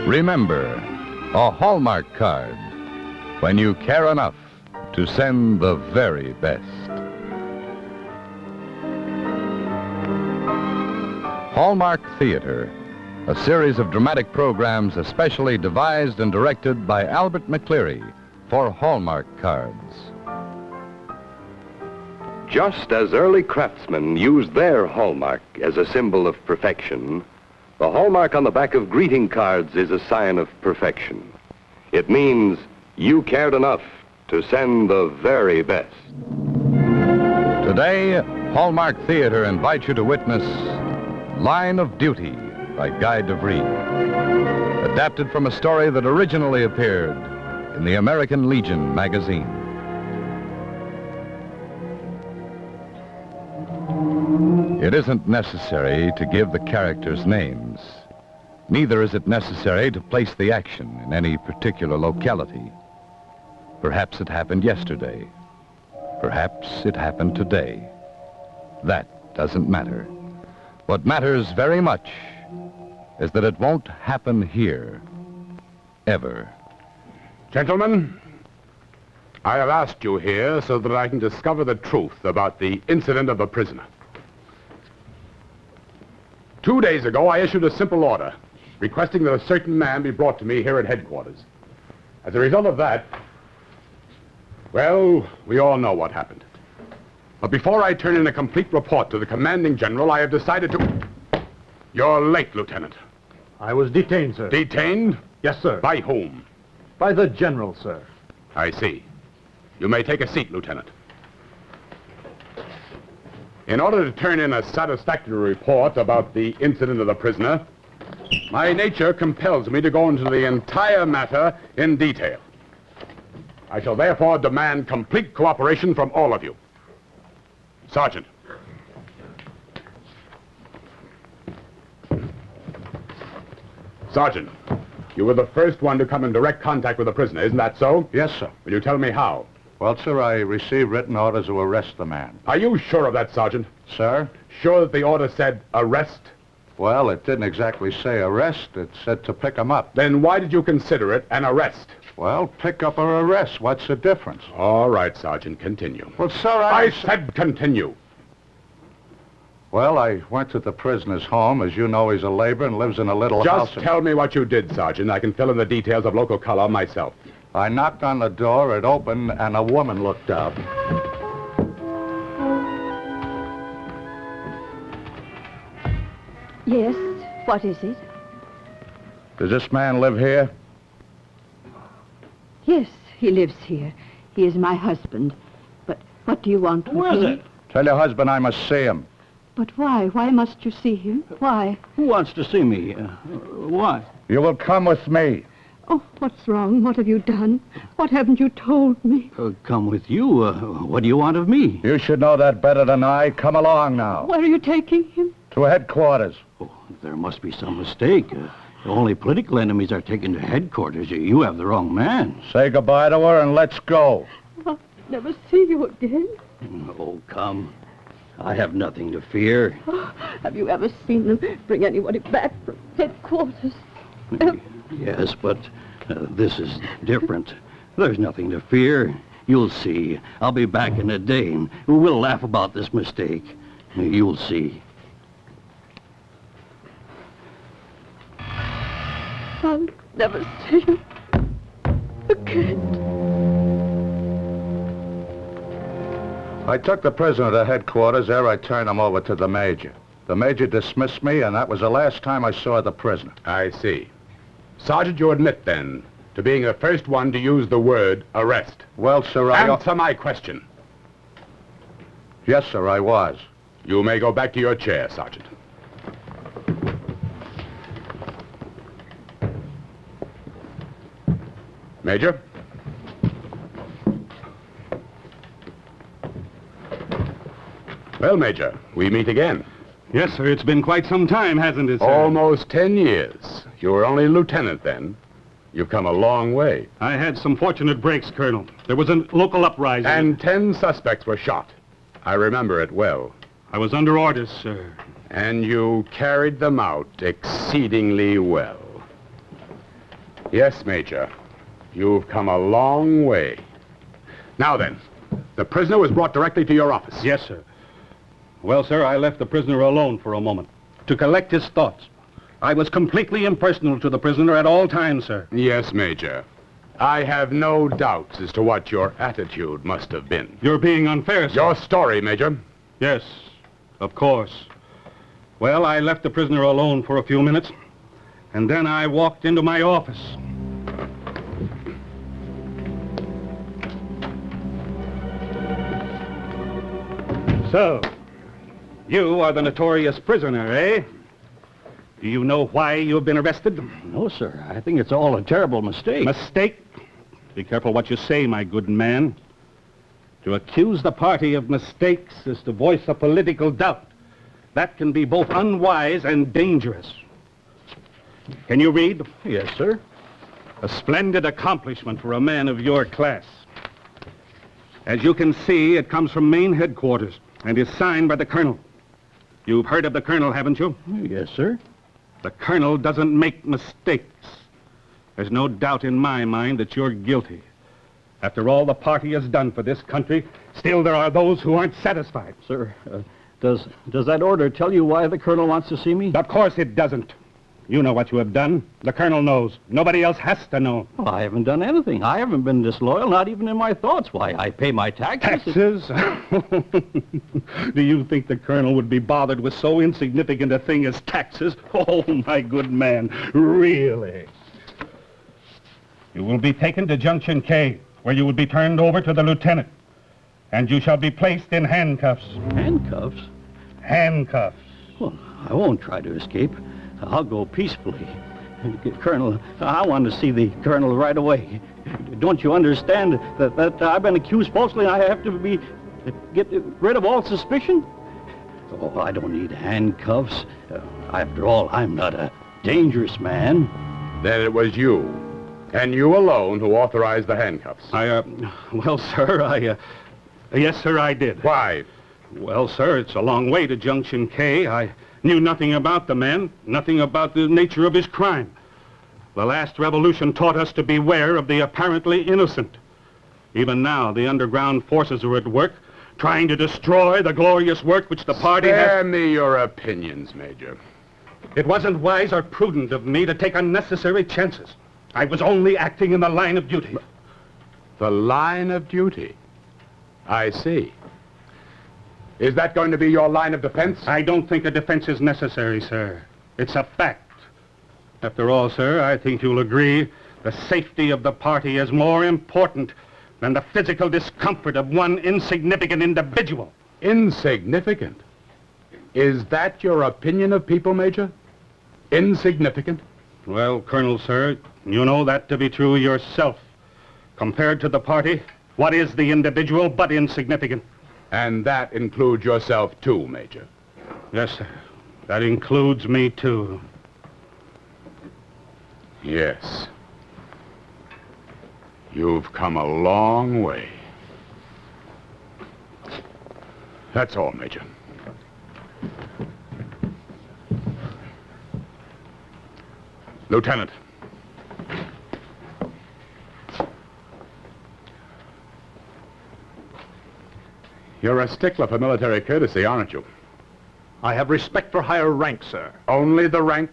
Remember, a Hallmark card, when you care enough to send the very best. Hallmark Theater, a series of dramatic programs especially devised and directed by Albert McCleary for Hallmark Cards. Just as early craftsmen used their hallmark as a symbol of perfection, the hallmark on the back of greeting cards is a sign of perfection. It means you cared enough to send the very best. Today, Hallmark Theater invites you to witness Line of Duty by Guy DeVries, adapted from a story that originally appeared in the American Legion magazine. It isn't necessary to give the characters names. Neither is it necessary to place the action in any particular locality. Perhaps it happened yesterday. Perhaps it happened today. That doesn't matter. What matters very much is that it won't happen here, ever. Gentlemen, I have asked you here so that I can discover the truth about the incident of the prisoner. 2 days ago, I issued a simple order requesting that a certain man be brought to me here at headquarters. As a result of that, well, we all know what happened. But before I turn in a complete report to the commanding general, I have decided to... You're late, Lieutenant. I was detained, sir. Detained? Yes, sir. By whom? By the general, sir. I see. You may take a seat, Lieutenant. In order to turn in a satisfactory report about the incident of the prisoner, my nature compels me to go into the entire matter in detail. I shall therefore demand complete cooperation from all of you. Sergeant. Sergeant, you were the first one to come in direct contact with the prisoner, isn't that so? Yes, sir. Will you tell me how? Well, sir, I received written orders to arrest the man. Are you sure of that, Sergeant? Sir? Sure that the order said arrest? Well, it didn't exactly say arrest. It said to pick him up. Then why did you consider it an arrest? Well, pick up or arrest. What's the difference? All right, Sergeant, continue. Well, sir, I said continue. Well, I went to the prisoner's home. As you know, he's a laborer and lives in a little house. Just tell me what you did, Sergeant. I can fill in the details of local color myself. I knocked on the door, it opened, and a woman looked out. Yes, what is it? Does this man live here? Yes, he lives here. He is my husband. But what do you want with Who is me? it? Tell your husband I must see him. But why? Why must you see him? Why? Who wants to see me? Why? You will come with me. Oh, what's wrong? What have you done? What haven't you told me? Come with you. What do you want of me? You should know that better than I. Come along now. Where are you taking him? To headquarters. Oh, there must be some mistake. Only political enemies are taken to headquarters. You have the wrong man. Say goodbye to her and let's go. I'll never see you again. Oh, come. I have nothing to fear. Oh, have you ever seen them bring anybody back from headquarters? Yes, but this is different. There's nothing to fear. You'll see. I'll be back in a day, and we'll laugh about this mistake. You'll see. I'll never see you again. I took the prisoner to headquarters. There I turned him over to the major. The major dismissed me, and that was the last time I saw the prisoner. I see. Sergeant, you admit, then, to being the first one to use the word arrest. Well, sir, Answer my question. Yes, sir, I was. You may go back to your chair, Sergeant. Major? Well, Major, we meet again. Yes, sir. It's been quite some time, hasn't it, sir? Almost 10 years. You were only lieutenant then. You've come a long way. I had some fortunate breaks, Colonel. There was a local uprising. And 10 suspects were shot. I remember it well. I was under orders, sir. And you carried them out exceedingly well. Yes, Major. You've come a long way. Now then, the prisoner was brought directly to your office. Yes, sir. Well, sir, I left the prisoner alone for a moment to collect his thoughts. I was completely impersonal to the prisoner at all times, sir. Yes, Major. I have no doubts as to what your attitude must have been. You're being unfair, sir. Your story, Major. Yes, of course. Well, I left the prisoner alone for a few minutes, and then I walked into my office. So, you are the notorious prisoner, eh? Do you know why you have been arrested? No, sir. I think it's all a terrible mistake. Mistake? Be careful what you say, my good man. To accuse the party of mistakes is to voice a political doubt. That can be both unwise and dangerous. Can you read? Yes, sir. A splendid accomplishment for a man of your class. As you can see, it comes from main headquarters and is signed by the colonel. You've heard of the colonel, haven't you? Yes, sir. The colonel doesn't make mistakes. There's no doubt in my mind that you're guilty. After all the party has done for this country, still there are those who aren't satisfied. Sir, does that order tell you why the colonel wants to see me? Of course it doesn't. You know what you have done. The colonel knows. Nobody else has to know. Well, I haven't done anything. I haven't been disloyal, not even in my thoughts. Why, I pay my taxes. Taxes? Do you think the colonel would be bothered with so insignificant a thing as taxes? Oh, my good man, really? You will be taken to Junction K, where you will be turned over to the lieutenant. And you shall be placed in handcuffs. Handcuffs? Handcuffs. Well, I won't try to escape. I'll go peacefully. Colonel, I want to see the colonel right away. Don't you understand that I've been accused falsely and I have to get rid of all suspicion? Oh, I don't need handcuffs. After all, I'm not a dangerous man. Then it was you, and you alone, who authorized the handcuffs. Well, sir, yes, sir, I did. Why? Well, sir, it's a long way to Junction K. I knew nothing about the man, nothing about the nature of his crime. The last revolution taught us to beware of the apparently innocent. Even now, the underground forces are at work, trying to destroy the glorious work which the party Spare me your opinions, Major. It wasn't wise or prudent of me to take unnecessary chances. I was only acting in the line of duty. The line of duty? I see. Is that going to be your line of defense? I don't think a defense is necessary, sir. It's a fact. After all, sir, I think you'll agree the safety of the party is more important than the physical discomfort of one insignificant individual. Insignificant? Is that your opinion of people, Major? Insignificant? Well, Colonel, sir, you know that to be true yourself. Compared to the party, what is the individual but insignificant? And that includes yourself, too, Major. Yes, sir. That includes me, too. Yes. You've come a long way. That's all, Major. Lieutenant. You're a stickler for military courtesy, aren't you? I have respect for higher rank, sir. Only the rank?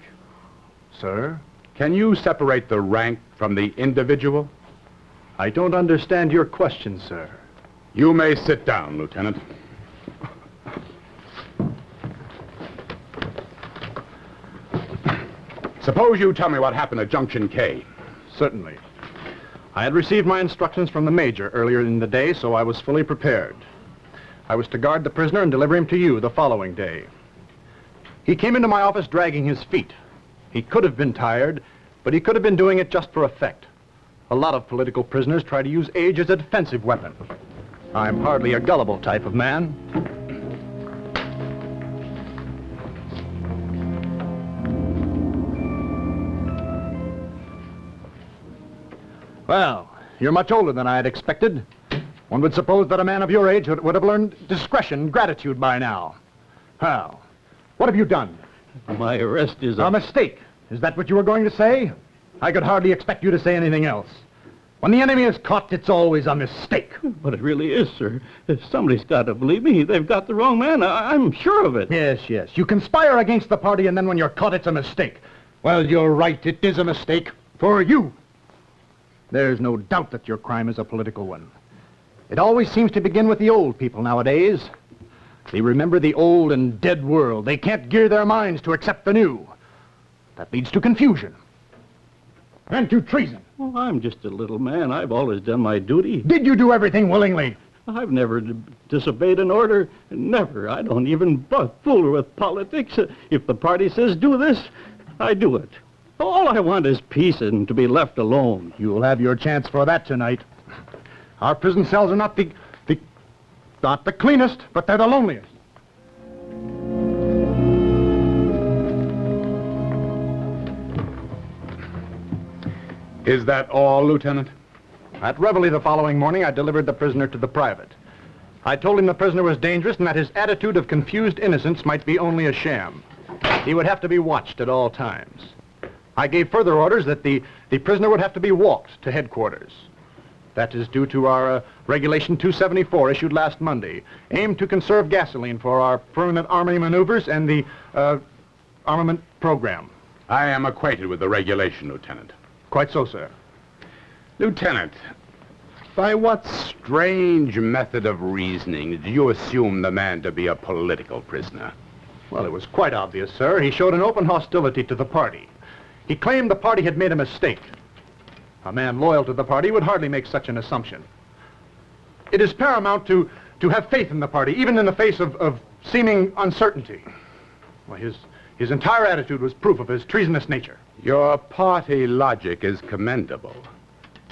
Sir? Can you separate the rank from the individual? I don't understand your question, sir. You may sit down, Lieutenant. Suppose you tell me what happened at Junction K. Certainly. I had received my instructions from the Major earlier in the day, so I was fully prepared. I was to guard the prisoner and deliver him to you the following day. He came into my office dragging his feet. He could have been tired, but he could have been doing it just for effect. A lot of political prisoners try to use age as a defensive weapon. I'm hardly a gullible type of man. Well, you're much older than I had expected. One would suppose that a man of your age would have learned discretion, gratitude by now. Well, what have you done? My arrest is A mistake. Is that what you were going to say? I could hardly expect you to say anything else. When the enemy is caught, it's always a mistake. But it really is, sir. Somebody's got to believe me. They've got the wrong man. I'm sure of it. Yes. You conspire against the party, and then when you're caught, it's a mistake. Well, you're right. It is a mistake. For you. There's no doubt that your crime is a political one. It always seems to begin with the old people nowadays. They remember the old and dead world. They can't gear their minds to accept the new. That leads to confusion. And to treason. Well, I'm just a little man. I've always done my duty. Did you do everything willingly? I've never disobeyed an order. Never. I don't even fool with politics. If the party says do this, I do it. All I want is peace and to be left alone. You'll have your chance for that tonight. Our prison cells are not the cleanest, but they're the loneliest. Is that all, Lieutenant? At reveille the following morning, I delivered the prisoner to the private. I told him the prisoner was dangerous and that his attitude of confused innocence might be only a sham. He would have to be watched at all times. I gave further orders that the prisoner would have to be walked to headquarters. That is due to our Regulation 274 issued last Monday, aimed to conserve gasoline for our permanent army maneuvers and the armament program. I am acquainted with the regulation, Lieutenant. Quite so, sir. Lieutenant, by what strange method of reasoning did you assume the man to be a political prisoner? Well, it was quite obvious, sir. He showed an open hostility to the party. He claimed the party had made a mistake. A man loyal to the party would hardly make such an assumption. It is paramount to have faith in the party, even in the face of seeming uncertainty. Well, his entire attitude was proof of his treasonous nature. Your party logic is commendable.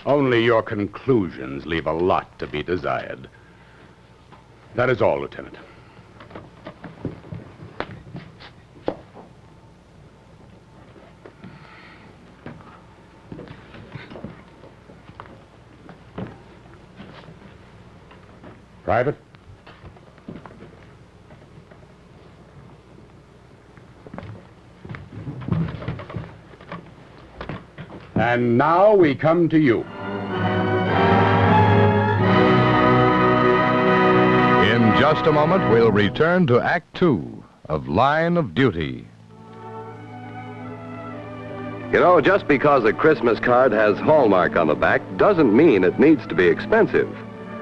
Only your conclusions leave a lot to be desired. That is all, Lieutenant. Private? And now we come to you. In just a moment, we'll return to Act 2 of Line of Duty. You know, just because a Christmas card has Hallmark on the back doesn't mean it needs to be expensive.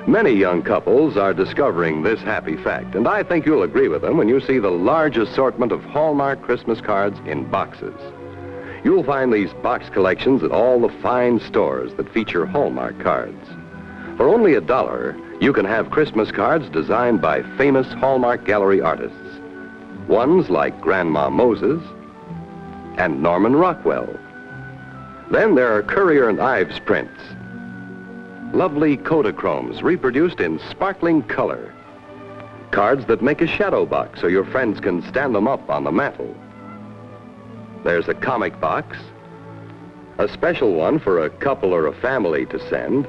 Many young couples are discovering this happy fact, and I think you'll agree with them when you see the large assortment of Hallmark Christmas cards in boxes. You'll find these box collections at all the fine stores that feature Hallmark cards. For only $1, you can have Christmas cards designed by famous Hallmark gallery artists. Ones like Grandma Moses and Norman Rockwell. Then there are Currier and Ives prints. Lovely Kodachromes reproduced in sparkling color. Cards that make a shadow box so your friends can stand them up on the mantle. There's a comic box, a special one for a couple or a family to send.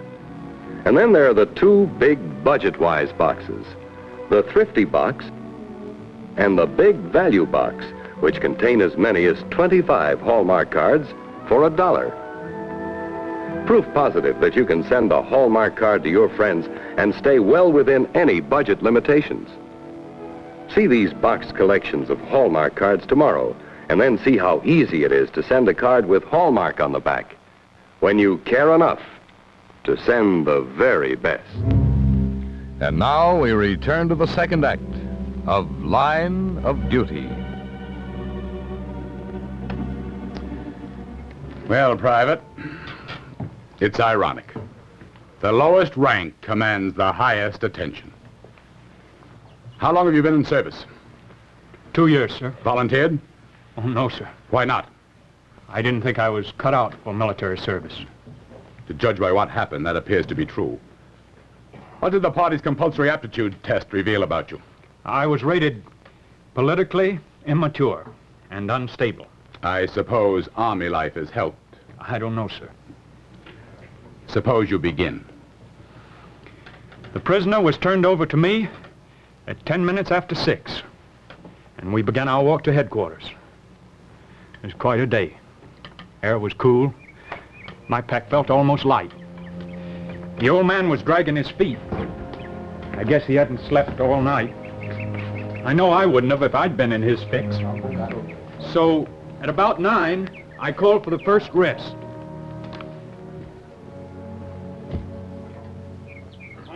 And then there are the two big budget-wise boxes, the Thrifty box and the Big Value box, which contain as many as 25 Hallmark cards for $1. Proof positive that you can send a Hallmark card to your friends and stay well within any budget limitations. See these box collections of Hallmark cards tomorrow, and then see how easy it is to send a card with Hallmark on the back when you care enough to send the very best. And now we return to the second act of Line of Duty. Well, Private, it's ironic. The lowest rank commands the highest attention. How long have you been in service? 2 years, sir. Volunteered? Oh, no, sir. Why not? I didn't think I was cut out for military service. To judge by what happened, that appears to be true. What did the party's compulsory aptitude test reveal about you? I was rated politically immature and unstable. I suppose Army life has helped. I don't know, sir. Suppose you begin. The prisoner was turned over to me at 10 minutes after 6, and we began our walk to headquarters. It was quite a day. Air was cool. My pack felt almost light. The old man was dragging his feet. I guess he hadn't slept all night. I know I wouldn't have if I'd been in his fix. So, at about 9, I called for the first rest.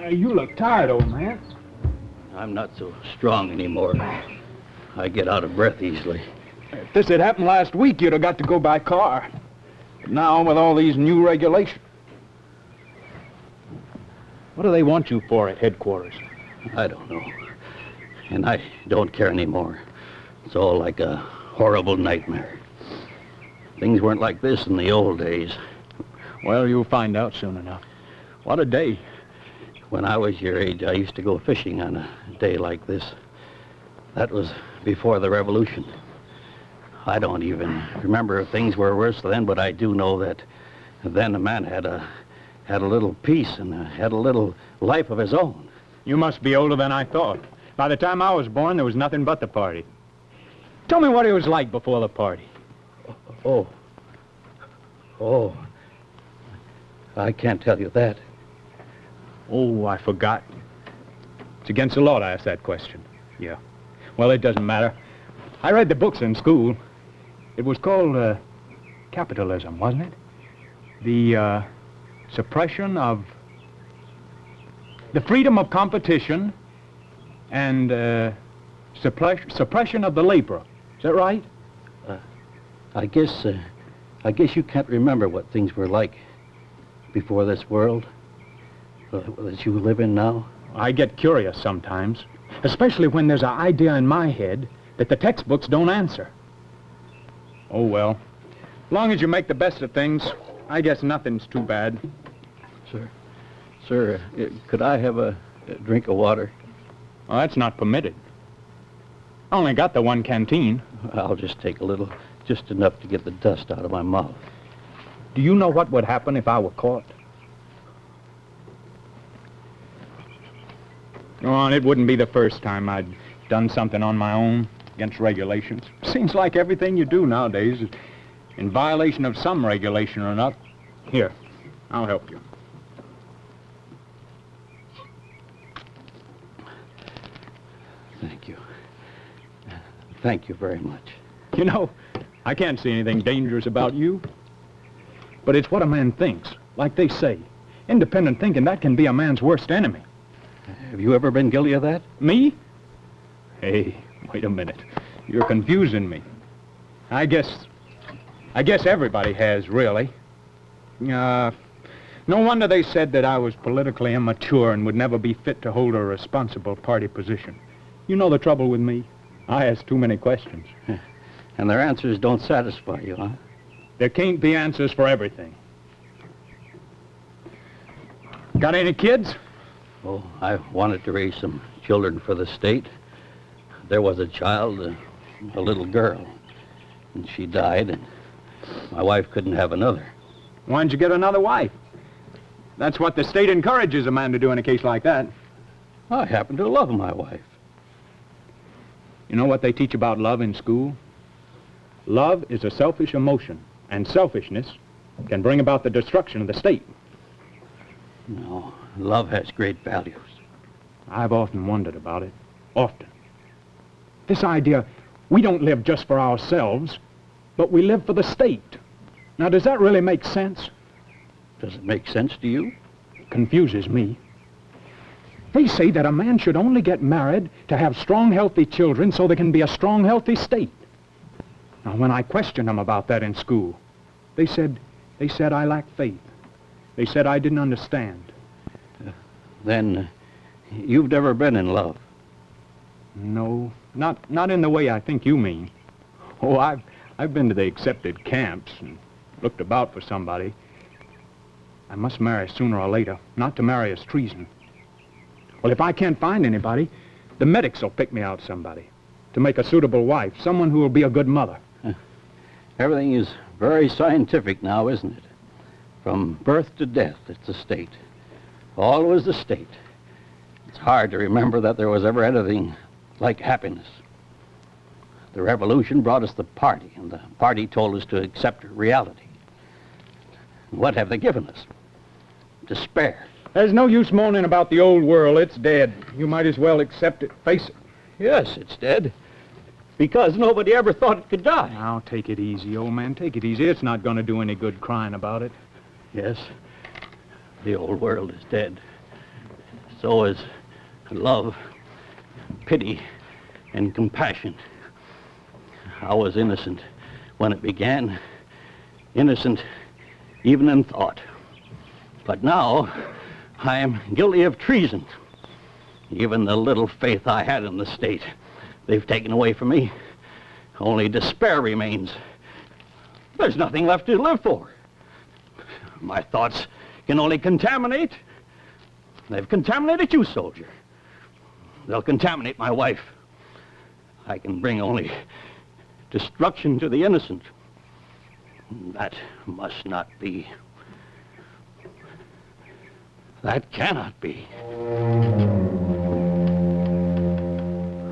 You look tired, old man. I'm not so strong anymore. I get out of breath easily. If this had happened last week, you'd have got to go by car. But now, with all these new regulations... What do they want you for at headquarters? I don't know. And I don't care anymore. It's all like a horrible nightmare. Things weren't like this in the old days. Well, you'll find out soon enough. What a day. When I was your age, I used to go fishing on a day like this. That was before the revolution. I don't even remember if things were worse then, but I do know that then a man had a little peace and had a little life of his own. You must be older than I thought. By the time I was born, there was nothing but the party. Tell me what it was like before the party. Oh, I can't tell you that. Oh, I forgot. It's against the law to ask that question. Yeah. Well, it doesn't matter. I read the books in school. It was called capitalism, wasn't it? The suppression of... the freedom of competition and suppression of the laborer. Is that right? I guess you can't remember what things were like before this world that you live in now. I get curious sometimes, especially when there's an idea in my head that the textbooks don't answer. Oh, well, as long as you make the best of things, I guess nothing's too bad. Sir, could I have a drink of water? Well, that's not permitted. I only got the one canteen. I'll just take a little, just enough to get the dust out of my mouth. Do you know what would happen if I were caught? Oh, and it wouldn't be the first time I'd done something on my own against regulations. Seems like everything you do nowadays is in violation of some regulation or another. Here, I'll help you. Thank you. Thank you very much. You know, I can't see anything dangerous about you. But it's what a man thinks. Like they say, independent thinking, that can be a man's worst enemy. Have you ever been guilty of that? Me? Hey, wait a minute. You're confusing me. I guess everybody has, really. No wonder they said that I was politically immature and would never be fit to hold a responsible party position. You know the trouble with me? I ask too many questions. And their answers don't satisfy you, huh? There can't be answers for everything. Got any kids? Oh, I wanted to raise some children for the state. There was a child, a little girl, and she died, and my wife couldn't have another. Why'd you get another wife? That's what the state encourages a man to do in a case like that. I happen to love my wife. You know what they teach about love in school? Love is a selfish emotion, and selfishness can bring about the destruction of the state. No, love has great values. I've often wondered about it. Often. This idea, we don't live just for ourselves, but we live for the state. Now, does that really make sense? Does it make sense to you? Confuses me. They say that a man should only get married to have strong, healthy children so there can be a strong, healthy state. Now, when I questioned them about that in school, they said I lacked faith. They said I didn't understand. Then you've never been in love? No, not in the way I think you mean. Oh, I've been to the accepted camps and looked about for somebody. I must marry sooner or later. Not to marry is treason. Well, if I can't find anybody, the medics will pick me out somebody to make a suitable wife, someone who will be a good mother. Everything is very scientific now, isn't it? From birth to death, it's the state. Always the state. It's hard to remember that there was ever anything like happiness. The revolution brought us the party, and the party told us to accept reality. What have they given us? Despair. There's no use moaning about the old world. It's dead. You might as well accept it. Face it. Yes, it's dead. Because nobody ever thought it could die. Now, take it easy, old man. Take it easy. It's not going to do any good crying about it. Yes, the old world is dead. So is love, pity, and compassion. I was innocent when it began. Innocent even in thought. But now, I am guilty of treason. Even the little faith I had in the state, they've taken away from me. Only despair remains. There's nothing left to live for. My thoughts can only contaminate. They've contaminated you, soldier. They'll contaminate my wife. I can bring only destruction to the innocent. That must not be. That cannot be. I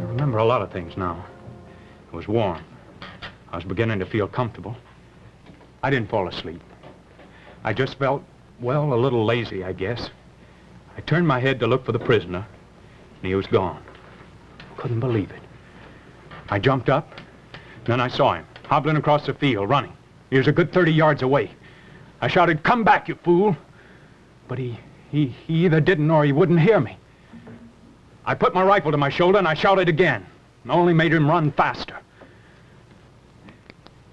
remember a lot of things now. It was warm. I was beginning to feel comfortable. I didn't fall asleep. I just felt, well, a little lazy, I guess. I turned my head to look for the prisoner, and he was gone. Couldn't believe it. I jumped up, then I saw him, hobbling across the field, running. He was a good 30 yards away. I shouted, "Come back, you fool!" But he either didn't or he wouldn't hear me. I put my rifle to my shoulder and I shouted again. It only made him run faster.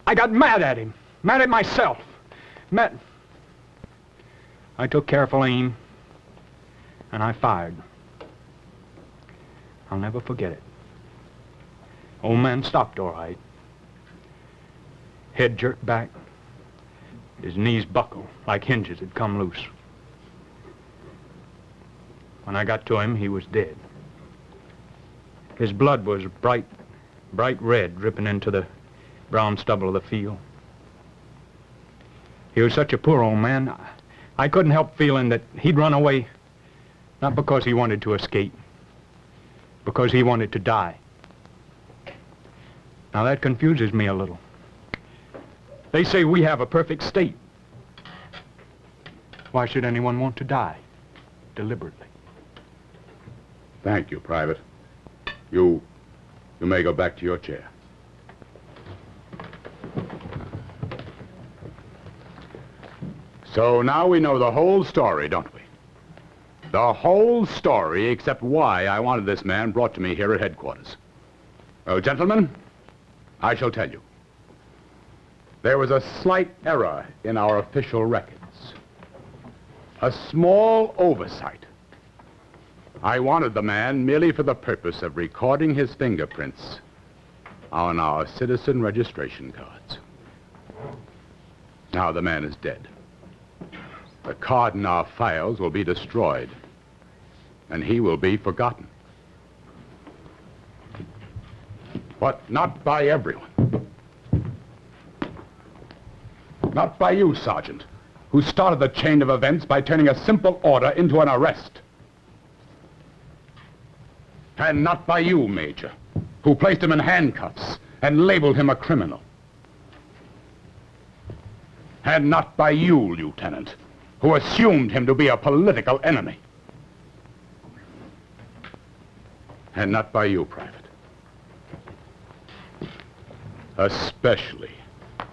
I got mad at him, mad at myself. I took careful aim and I fired. I'll never forget it. Old man stopped all right. Head jerked back. His knees buckled like hinges had come loose. When I got to him, he was dead. His blood was bright red, dripping into the brown stubble of the field. He was such a poor old man, I couldn't help feeling that he'd run away, not because he wanted to escape, because he wanted to die. Now that confuses me a little. They say we have a perfect state. Why should anyone want to die deliberately? Thank you, Private. You may go back to your chair. So now we know the whole story, don't we? The whole story, except why I wanted this man brought to me here at headquarters. Oh, gentlemen, I shall tell you. There was a slight error in our official records. A small oversight. I wanted the man merely for the purpose of recording his fingerprints on our citizen registration cards. Now the man is dead. The card in our files will be destroyed, and he will be forgotten. But not by everyone. Not by you, Sergeant, who started the chain of events by turning a simple order into an arrest. And not by you, Major, who placed him in handcuffs and labeled him a criminal. And not by you, Lieutenant, who assumed him to be a political enemy. And not by you, Private. Especially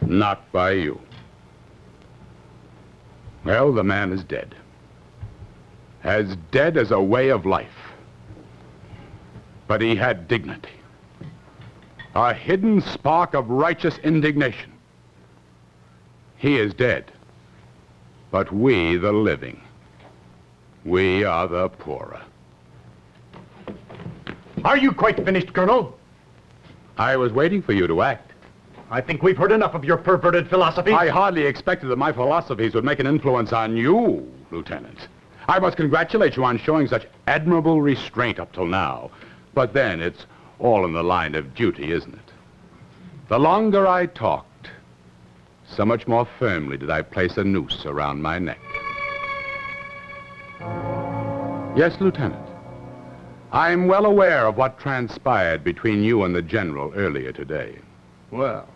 not by you. Well, the man is dead. As dead as a way of life. But he had dignity. A hidden spark of righteous indignation. He is dead. But we, the living, we are the poorer. Are you quite finished, Colonel? I was waiting for you to act. I think we've heard enough of your perverted philosophy. I hardly expected that my philosophies would make an influence on you, Lieutenant. I must congratulate you on showing such admirable restraint up till now. But then it's all in the line of duty, isn't it? The longer I talked, so much more firmly did I place a noose around my neck. Yes, Lieutenant. I'm well aware of what transpired between you and the General earlier today. Well,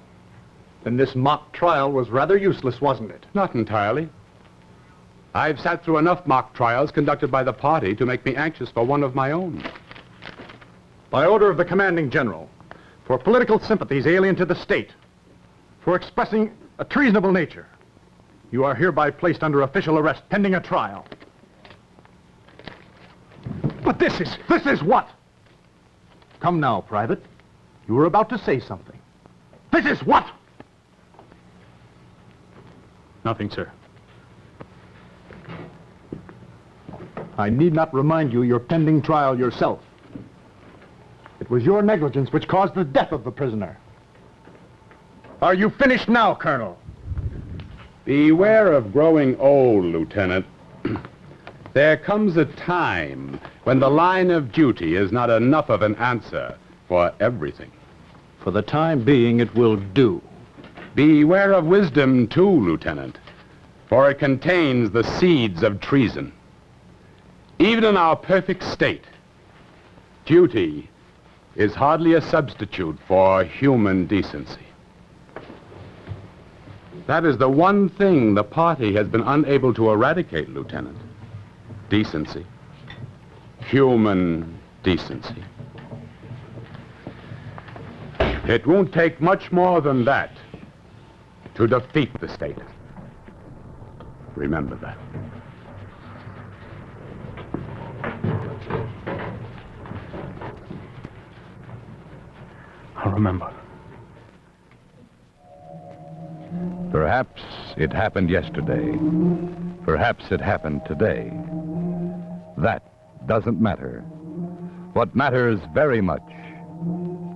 then this mock trial was rather useless, wasn't it? Not entirely. I've sat through enough mock trials conducted by the party to make me anxious for one of my own. By order of the commanding general, for political sympathies alien to the state, for expressing a treasonable nature, you are hereby placed under official arrest pending a trial. But this is what? Come now, Private. You were about to say something. This is what? Nothing, sir. I need not remind you your pending trial yourself. It was your negligence which caused the death of the prisoner. Are you finished now, Colonel? Beware of growing old, Lieutenant. There comes a time when the line of duty is not enough of an answer for everything. For the time being, it will do. Beware of wisdom, too, Lieutenant, for it contains the seeds of treason. Even in our perfect state, duty is hardly a substitute for human decency. That is the one thing the party has been unable to eradicate, Lieutenant. Decency. Human decency. It won't take much more than that to defeat the state. Remember that. I'll remember. Perhaps it happened yesterday. Perhaps it happened today. That doesn't matter. What matters very much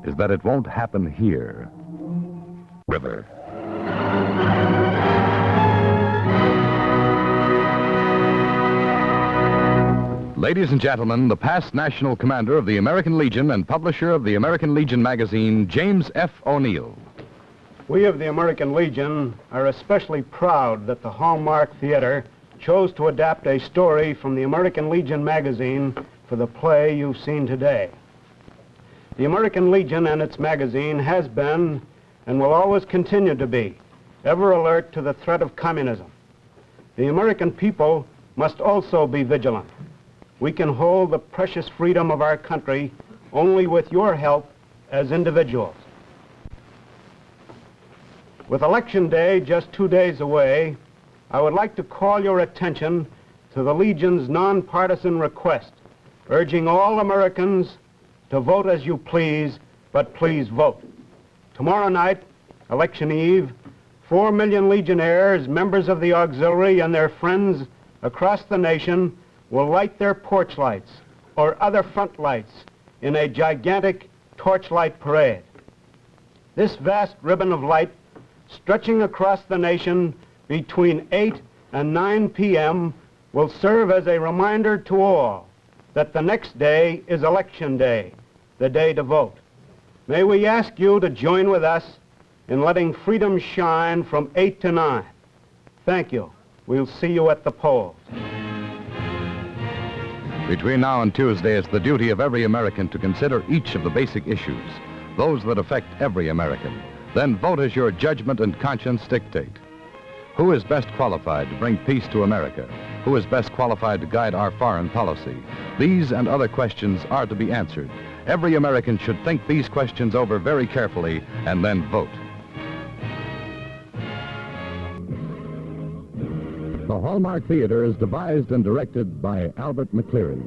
is that it won't happen here. River. Ladies and gentlemen, the past national commander of the American Legion and publisher of the American Legion magazine, James F. O'Neill. We of the American Legion are especially proud that the Hallmark Theater chose to adapt a story from the American Legion magazine for the play you've seen today. The American Legion and its magazine has been, and will always continue to be, ever alert to the threat of communism. The American people must also be vigilant. We can hold the precious freedom of our country only with your help as individuals. With Election Day just 2 days away, I would like to call your attention to the Legion's nonpartisan request, urging all Americans to vote as you please, but please vote. Tomorrow night, Election Eve, 4 million Legionnaires, members of the auxiliary, and their friends across the nation will light their porch lights or other front lights in a gigantic torchlight parade. This vast ribbon of light stretching across the nation between 8 and 9 p.m. will serve as a reminder to all that the next day is Election Day, the day to vote. May we ask you to join with us in letting freedom shine from 8 to 9. Thank you. We'll see you at the polls. Between now and Tuesday, it's the duty of every American to consider each of the basic issues, those that affect every American. Then vote as your judgment and conscience dictate. Who is best qualified to bring peace to America? Who is best qualified to guide our foreign policy? These and other questions are to be answered. Every American should think these questions over very carefully and then vote. The Hallmark Theater is devised and directed by Albert McCleary.